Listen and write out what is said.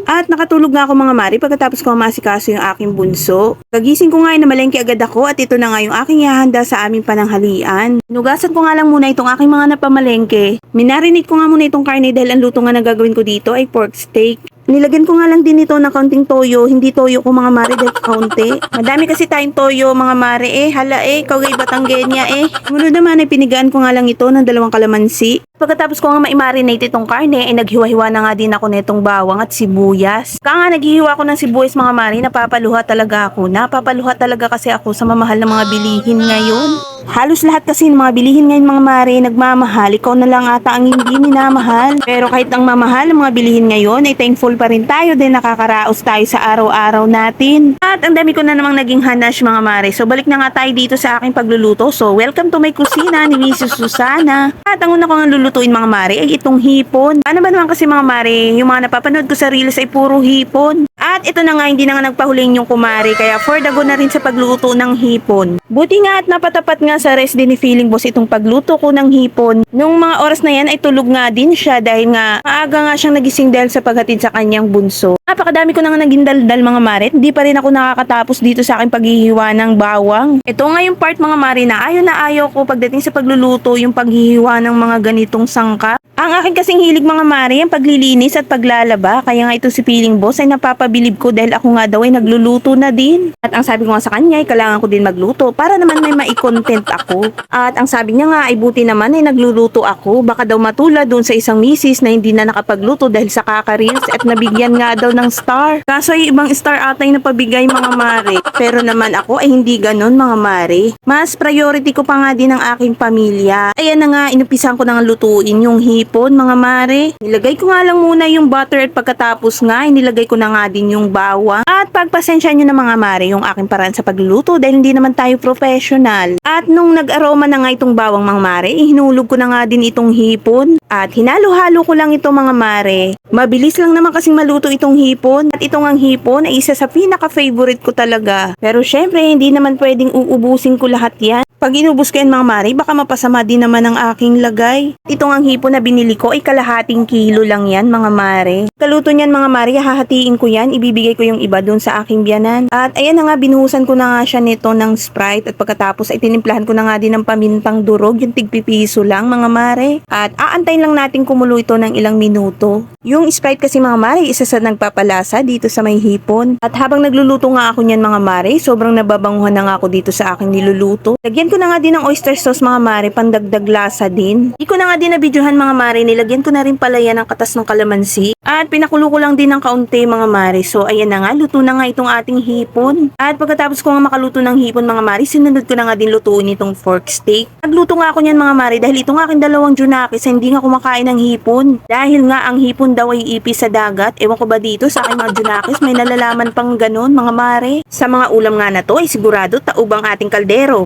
At nakatulog nga ako mga mare pagkatapos ko masikaso yung aking bunso. Kagising ko nga ay namalengke agad ako at ito na nga yung aking ihahanda sa aming pananghalian. Hinugasan ko nga lang muna itong aking mga napamalengke. Minarinate ko nga muna itong karne dahil ang luto nga na gagawin ko dito ay pork steak. Nilagyan ko nga lang din ito ng kaunting toyo, hindi toyo ko mga mare dahil kaunti. Madami kasi tayong toyo mga mare hala kaway Batanggenya Muna naman ay pinigaan ko nga lang ito ng 2 kalamansi. Pagkatapos ko nga ma-marinate itong karne ay naghiwa-hiwa na nga din ako nitong bawang at sibuyas. Kaya nga naghihiwa ko ng sibuyas mga mare, napapaluha talaga ako. Napapaluha talaga kasi ako sa mamahal ng mga bilihin ngayon. Halos lahat kasi ng mga bilihin ngayon mga mare nagmamahal. Ikaw na lang ata ang hindi minamahal. Pero kahit ang mamahal ng mga bilihin ngayon ay thankful pa rin tayo din nakakaraos tayo sa araw-araw natin. At ang dami ko na namang naging hanash mga mare. So balik na nga tayo dito sa aking pagluluto. So welcome to my kusina ni Mrs. Susana. At ang una ko nga lulutuin mga mare ay itong hipon. Ano ba naman kasi mga mare, yung mga napapanood ko sa reels ay puro hipon. At ito na nga hindi na nga nagpahuling yung kumare kaya for the go na rin sa pagluto ng hipon. Buti nga at napatapat nga sa rest din ni Feeling Boss itong pagluto ko ng hipon. Nung mga oras na yan ay tulog nga din siya dahil nga maaga nga siyang nagising dahil sa paghatid sa kanyang bunso. Napakadami ko na nga naging daldal mga mare. Hindi pa rin ako nakakatapos dito sa aking paghihiwa ng bawang. Ito nga yung part mga mare na ayaw ko pagdating sa pagluluto yung paghihiwa ng mga ganitong sangkap. Ang aking kasing hilig mga mare ang paglilinis at paglalaba. Kaya nga ito si Feeling Boss ay napapabilib ko dahil ako nga daw ay nagluluto na din. At ang sabi ko nga sa kanya ay kailangan ko din magluto para naman may mai-content ako. At ang sabi niya nga ay buti naman ay nagluluto ako. Baka daw matulad doon sa isang misis na hindi na nakapagluto dahil sa kaka-reels at nabigyan nga daw ng star. Kaso ay ibang star atay na pabigay mga mare. Pero naman ako ay hindi ganon mga mare. Mas priority ko pa nga din ang aking pamilya. Ayan na nga inupisan ko na nga lutuin yung hipon mga mare. Nilagay ko nga lang muna yung butter at pagkatapos nga nilagay ko na nga din yung bawang. At pagpasensya nyo na mga mare yung aking paraan sa pagluluto dahil hindi naman tayo professional. At nung nag-aroma na nga itong bawang mga mare, hinulog ko na nga din itong hipon. At hinalo-halo ko lang ito mga mare. Mabilis lang naman kasing maluto itong hipon. At itong ang hipon ay isa sa pinaka-favorite ko talaga. Pero syempre hindi naman pwedeng uubusin ko lahat yan. Pag inubos ko yan mga mare, baka mapasama din naman ang aking lagay. Itong ang hipon na binili ko ay kalahating kilo lang yan mga mare. Kaluto niyan mga mare, hahatiin ko yan, ibibigay ko yung iba dun sa aking biyanan. At ayan na nga, binuhusan ko na nga siya nito ng Sprite at pagkatapos ay tinimplahan ko na nga din ng pamintang durog, yung tigpipiso lang mga mare. At aantayin lang natin kumulo ito ng ilang minuto. Yung Sprite kasi mga mare, isa sa nagpapalasa dito sa may hipon. At habang nagluluto nga ako niyan mga mare, sobrang nababanguhan na nga ako dito sa aking niluluto. Lagyan ko na nga din ng oyster sauce mga mare, pandagdag lasa din. Di ko na nga din nabidyohan mga mare, nilagyan ko na rin pala yan ng katas ng kalamansi. At pinakulo ko lang din ng kaunti mga mare. So ayan na nga, luto na nga itong ating hipon. At pagkatapos ko nga makaluto ng hipon mga mare, sinunod ko na nga din lutuin itong pork steak. Nagluto nga ako niyan mga mare dahil itong aking dalawang junakis hindi nga kumakain ng hipon. Dahil nga ang hipon daw ay ipis sa dagat. Ewan ko ba dito sa aking mga junakis may nalalaman pang ganun mga mare. Sa mga ulam nga na to ay sigurado taubang ating kaldero.